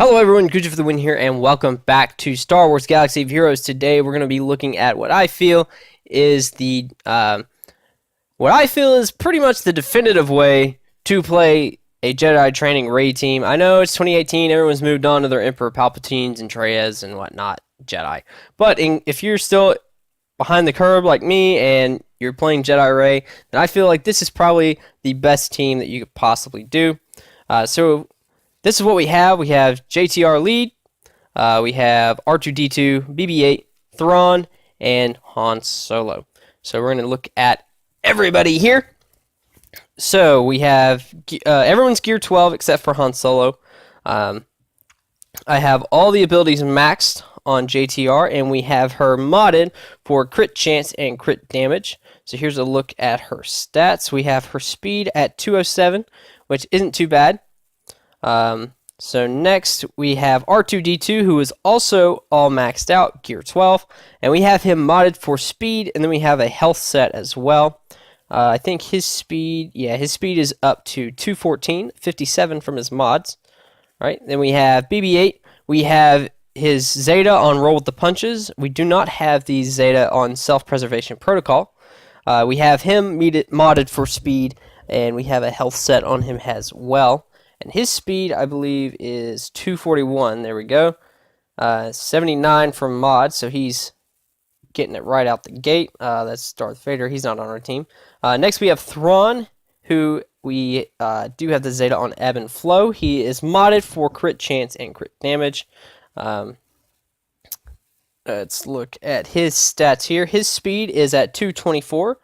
Hello everyone, GoodraFTW here, and welcome back to Star Wars Galaxy of Heroes. Today we're going to be looking at what I feel is pretty much the definitive way to play a Jedi training Rey team. I know it's 2018, everyone's moved on to their Emperor Palpatines and Treyas and whatnot Jedi. But if you're still behind the curve like me and you're playing Jedi Rey, then I feel like this is probably the best team that you could possibly do. This is what we have. We have JTR Lead, we have R2-D2, BB-8, Thrawn, and Han Solo. So we're going to look at everybody here. So we have everyone's gear 12 except for Han Solo. I have all the abilities maxed on JTR, and we have her modded for crit chance and crit damage. So here's a look at her stats. We have her speed at 207, which isn't too bad. So next we have R2-D2, who is also all maxed out, gear 12, and we have him modded for speed, and then we have a health set as well. I think his speed is up to 214, 57 from his mods. Right? Then we have BB-8. We have his Zeta on Roll with the Punches. We do not have the Zeta on Self-Preservation Protocol. We have him modded for speed, and we have a health set on him as well. And his speed, I believe, is 241. There we go. 79 from mod, so he's getting it right out the gate. That's Darth Vader. He's not on our team. Next, we have Thrawn, who we do have the Zeta on Ebb and Flow. He is modded for crit chance and crit damage. Let's look at his stats here. His speed is at 224.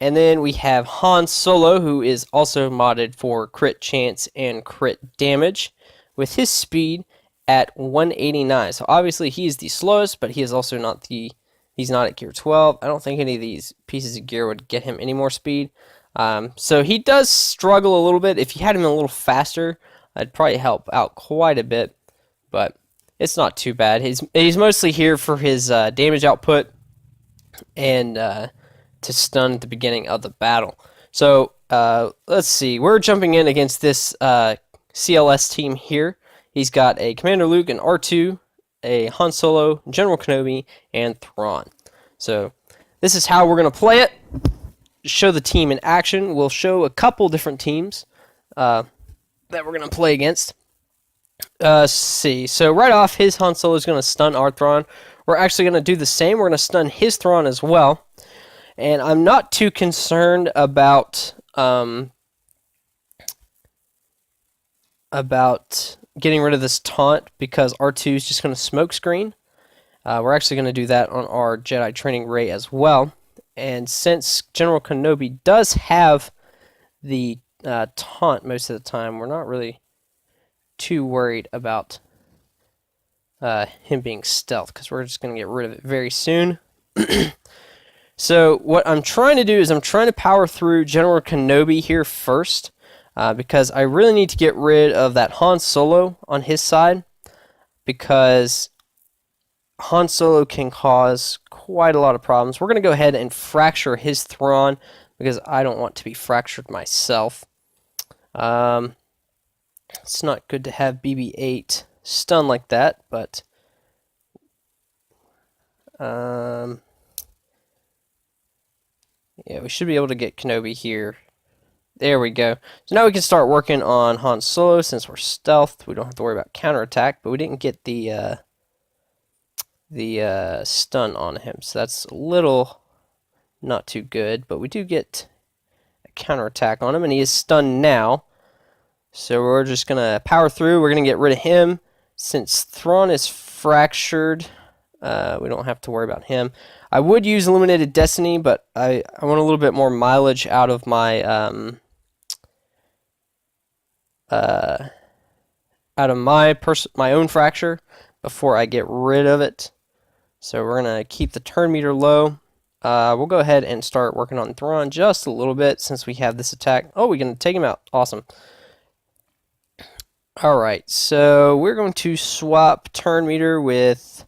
And then we have Han Solo, who is also modded for crit chance and crit damage, with his speed at 189. So obviously he is the slowest, but he is also not he's not at gear 12. I don't think any of these pieces of gear would get him any more speed. So he does struggle a little bit. If you had him a little faster, it'd probably help out quite a bit, but it's not too bad. He's mostly here for his damage output and to stun at the beginning of the battle. So let's see. We're jumping in against this CLS team here. He's got a Commander Luke, an R2, a Han Solo, General Kenobi, and Thrawn. So this is how we're going to play it. Show the team in action. We'll show a couple different teams that we're going to play against. Let's see. So right off, his Han Solo is going to stun our Thrawn. We're actually going to do the same. We're going to stun his Thrawn as well. And I'm not too concerned about getting rid of this taunt because R2 is just going to smoke screen. We're actually going to do that on our Jedi Training Rey as well. And since General Kenobi does have the taunt most of the time, we're not really too worried about him being stealth because we're just going to get rid of it very soon. So what I'm trying to do is I'm trying to power through General Kenobi here first because I really need to get rid of that Han Solo on his side because Han Solo can cause quite a lot of problems. We're going to go ahead and fracture his Thrawn because I don't want to be fractured myself. It's not good to have BB-8 stun like that, but yeah, we should be able to get Kenobi here. There we go. So now we can start working on Han Solo since we're stealth. We don't have to worry about counterattack, but we didn't get the stun on him. So that's a little not too good, but we do get a counterattack on him, and he is stunned now. So we're just going to power through. We're going to get rid of him. Since Thrawn is fractured, we don't have to worry about him. I would use Illuminated Destiny, but I want a little bit more mileage out of my my own fracture before I get rid of it. So we're gonna keep the turn meter low. We'll go ahead and start working on Thrawn just a little bit since we have this attack. Oh, we're gonna take him out. Awesome. All right, so we're going to swap turn meter with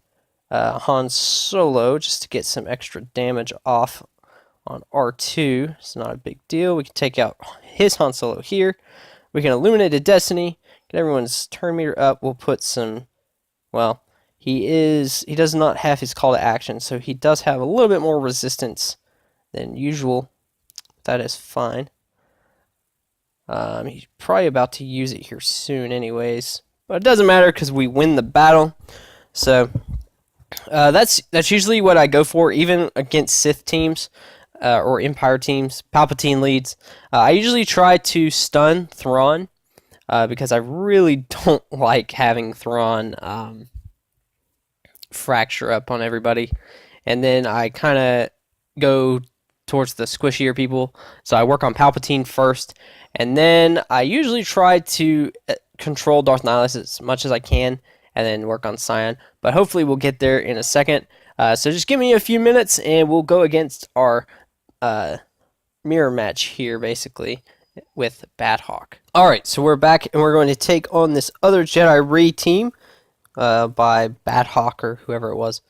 Han Solo just to get some extra damage off on R2. It's not a big deal. We can take out his Han Solo here. We can Illuminated Destiny, get everyone's turn meter up. We'll put some, well, he does not have his call to action, so he does have a little bit more resistance than usual. That is fine. He's probably about to use it here soon anyways, but it doesn't matter because we win the battle. So that's usually what I go for, even against Sith teams or Empire teams, Palpatine leads. I usually try to stun Thrawn because I really don't like having Thrawn fracture up on everybody. And then I kind of go towards the squishier people. So I work on Palpatine first, and then I usually try to control Darth Nihilus as much as I can, and then work on Scion. But hopefully we'll get there in a second. So just give me a few minutes, and we'll go against our mirror match here, basically, with Bad Hawk. Alright, so we're back, and we're going to take on this other Jedi Rey team by Bad Hawk or whoever it was.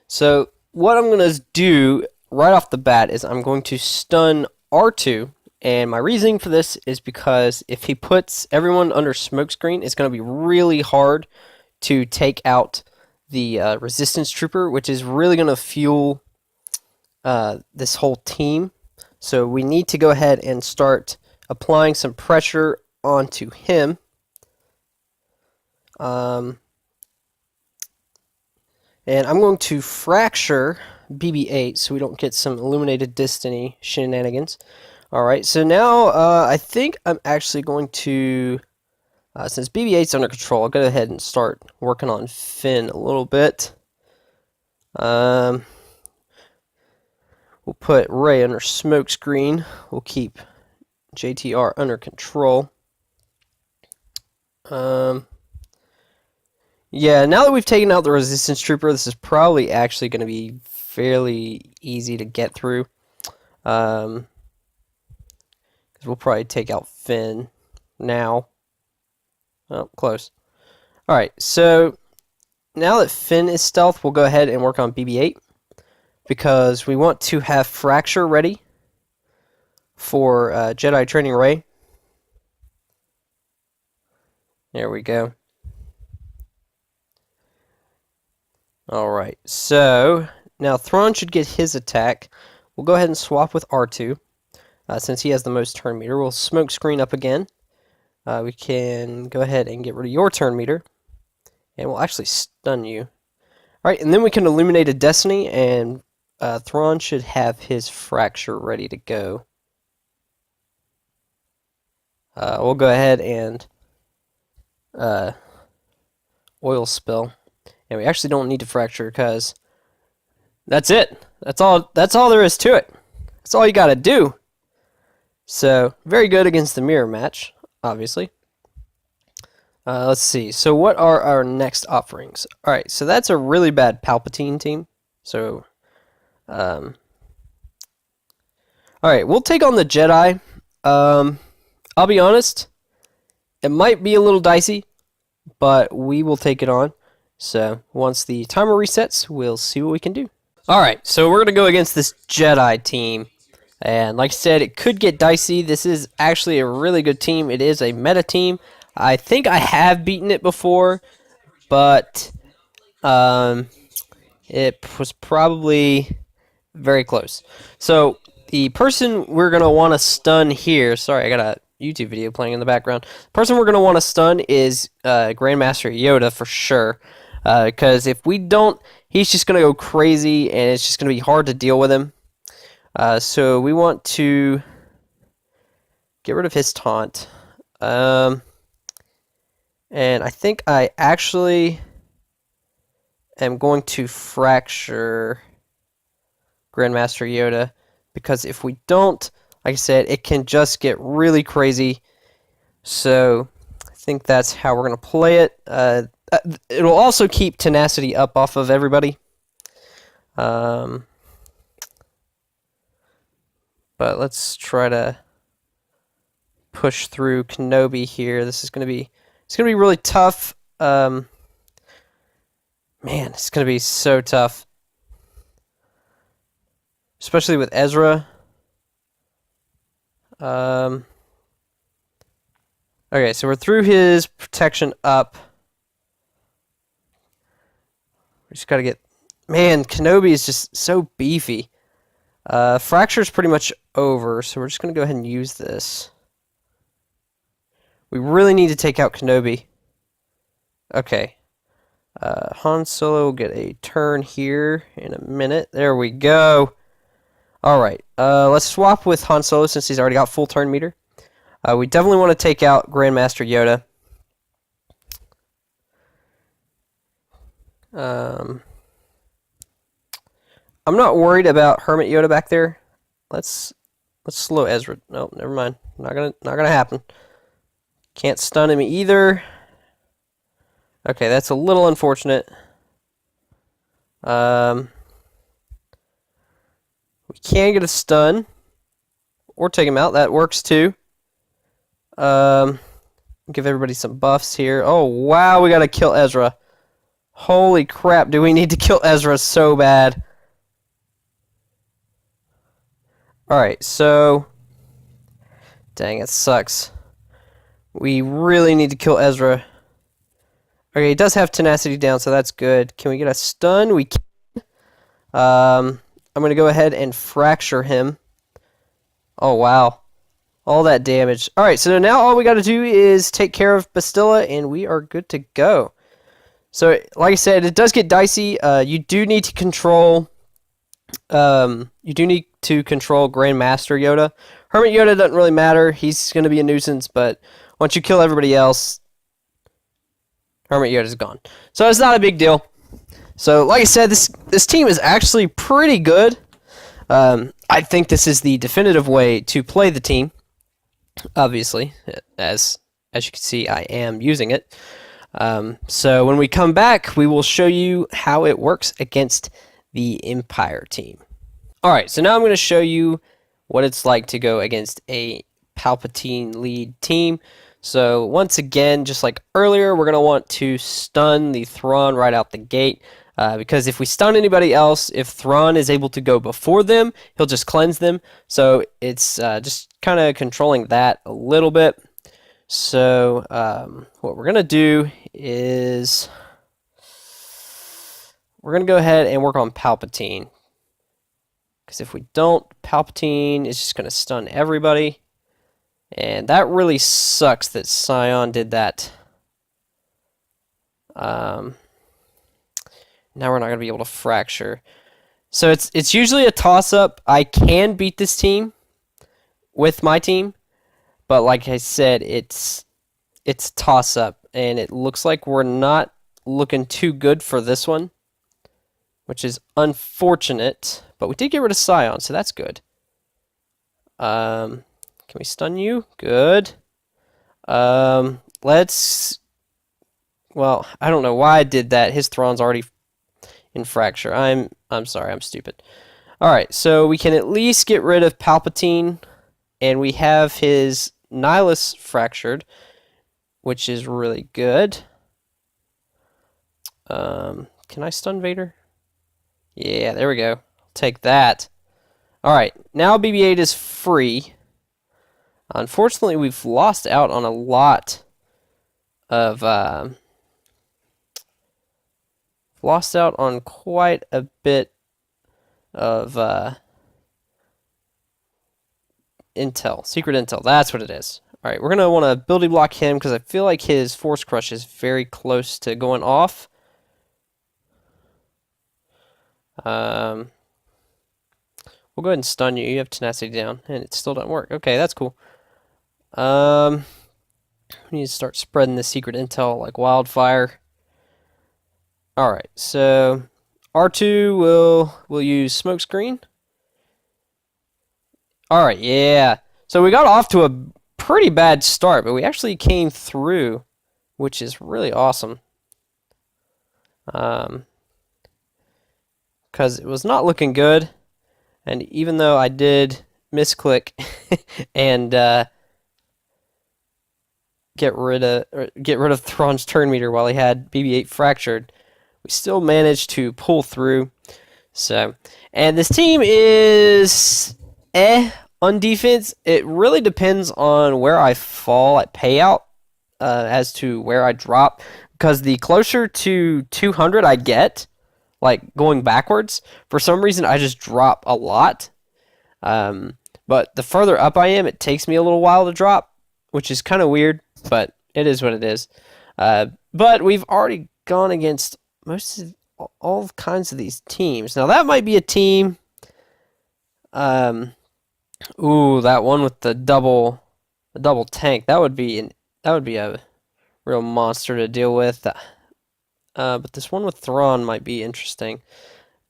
So what I'm going to do right off the bat is I'm going to stun R2, and my reasoning for this is because if he puts everyone under smokescreen, it's going to be really hard to take out the resistance trooper, which is really going to fuel this whole team. So we need to go ahead and start applying some pressure onto him. And I'm going to fracture BB-8 so we don't get some Illuminated Destiny shenanigans. Alright, so now I think I'm actually going to, since BB-8's under control, I'll go ahead and start working on Finn a little bit. We'll put Rey under smokescreen. We'll keep JTR under control. Yeah, now that we've taken out the resistance trooper, this is probably actually going to be fairly easy to get through. Because we'll probably take out Finn now. Oh, close. Alright, so now that Finn is stealth, we'll go ahead and work on BB-8. Because we want to have Fracture ready for Jedi Training Rey. There we go. Alright, so now Thrawn should get his attack. We'll go ahead and swap with R2. Since he has the most turn meter, we'll smoke screen up again. We can go ahead and get rid of your turn meter. And we'll actually stun you. Alright, and then we can illuminate a Destiny, and Thrawn should have his fracture ready to go. We'll go ahead and oil spill. And we actually don't need to fracture because that's it. That's all there is to it. That's all you gotta do. So, very good against the mirror match, obviously. Let's see. So, what are our next offerings? Alright, so that's a really bad Palpatine team. So, alright, we'll take on the Jedi. I'll be honest, it might be a little dicey, but we will take it on. So, once the timer resets, we'll see what we can do. Alright, so we're going to go against this Jedi team. And like I said, it could get dicey. This is actually a really good team. It is a meta team. I think I have beaten it before, but it was probably very close. So, the person we're going to want to stun here... Sorry, I got a YouTube video playing in the background. The person we're going to want to stun is Grandmaster Yoda for sure. Because if we don't, he's just going to go crazy, and it's just going to be hard to deal with him. So we want to get rid of his taunt. And I think I actually am going to fracture Grandmaster Yoda. Because if we don't, like I said, it can just get really crazy. So I think that's how we're going to play it. It'll also keep tenacity up off of everybody. But let's try to push through Kenobi here. It's gonna be really tough. Man, it's gonna be so tough, especially with Ezra. Okay, so we're through his protection up. We just gotta get... Man, Kenobi is just so beefy. Fracture's pretty much over, so we're just gonna go ahead and use this. We really need to take out Kenobi. Okay. Han Solo will get a turn here in a minute. There we go. Alright, let's swap with Han Solo since he's already got full turn meter. We definitely want to take out Grandmaster Yoda. I'm not worried about Hermit Yoda back there. Let's slow Ezra. Nope, never mind. Not gonna happen. Can't stun him either. Okay, that's a little unfortunate. We can get a stun or take him out. That works too. Give everybody some buffs here. Oh wow, we gotta kill Ezra. Holy crap, do we need to kill Ezra so bad? Alright, so... Dang, it sucks. We really need to kill Ezra. Okay, he does have tenacity down, so that's good. Can we get a stun? We can. I'm going to go ahead and fracture him. Oh, wow. All that damage. Alright, so now all we got to do is take care of Bastilla, and we are good to go. So, like I said, it does get dicey. You do need to control... Grandmaster Yoda. Hermit Yoda doesn't really matter. He's going to be a nuisance, but once you kill everybody else, Hermit Yoda's gone. So it's not a big deal. So, like I said, this team is actually pretty good. I think this is the definitive way to play the team. Obviously, as you can see, I am using it. So when we come back, we will show you how it works against the Empire team. Alright, so now I'm going to show you what it's like to go against a Palpatine Lead team. So once again, just like earlier, we're going to want to stun the Thrawn right out the gate. Because if we stun anybody else, if Thrawn is able to go before them, he'll just cleanse them. So it's just kind of controlling that a little bit. So what we're going to do is we're going to go ahead and work on Palpatine. Because if we don't, Palpatine is just going to stun everybody. And that really sucks that Sion did that. Now we're not going to be able to fracture. So it's usually a toss-up. I can beat this team with my team. But like I said, it's toss-up. And it looks like we're not looking too good for this one, which is unfortunate. But we did get rid of Sion, so that's good. Can we stun you? Good. Let's... Well, I don't know why I did that. His Thrawn's already in fracture. I'm sorry, I'm stupid. Alright, so we can at least get rid of Palpatine, and we have his Nihilus fractured, which is really good. Can I stun Vader? Yeah, there we go. Take that. Alright, now BB-8 is free. Unfortunately, we've lost out on a lot of... lost out on quite a bit of intel. Secret intel, that's what it is. Alright, we're going to want to ability block him because I feel like his Force Crush is very close to going off. We'll go ahead and stun you. You have tenacity down, and it still doesn't work. Okay, that's cool. We need to start spreading the secret intel like wildfire. Alright, so R2 will use smokescreen. Alright, yeah. So we got off to a pretty bad start, but we actually came through, which is really awesome. Because it was not looking good. And even though I did misclick and get rid of Thrawn's turn meter while he had BB-8 fractured, we still managed to pull through. So, and this team is on defense. It really depends on where I fall at payout. as to where I drop, because the closer to 200 I get, like going backwards, for some reason I just drop a lot. But the further up I am, it takes me a little while to drop, which is kind of weird, but it is what it is. But we've already gone against most of all kinds of these teams. Now that might be a team. Ooh, that one with the double tank. That would be a real monster to deal with. But this one with Thrawn might be interesting.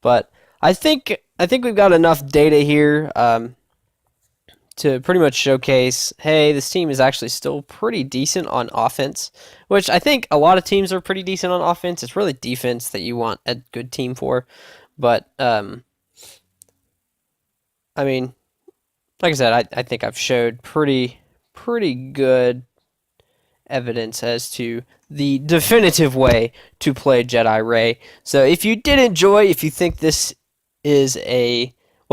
But I think we've got enough data here to pretty much showcase, hey, this team is actually still pretty decent on offense, which I think a lot of teams are pretty decent on offense. It's really defense that you want a good team for. But I mean, like I said, I think I've showed pretty good evidence as to the definitive way to play Jedi Rey. So if you did enjoy, if you think this is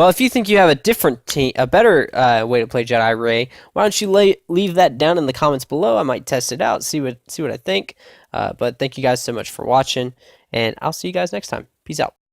if you think you have a different team, a better way to play Jedi Rey, why don't you leave that down in the comments below? I might test it out, see what I think. But thank you guys so much for watching, and I'll see you guys next time. Peace out.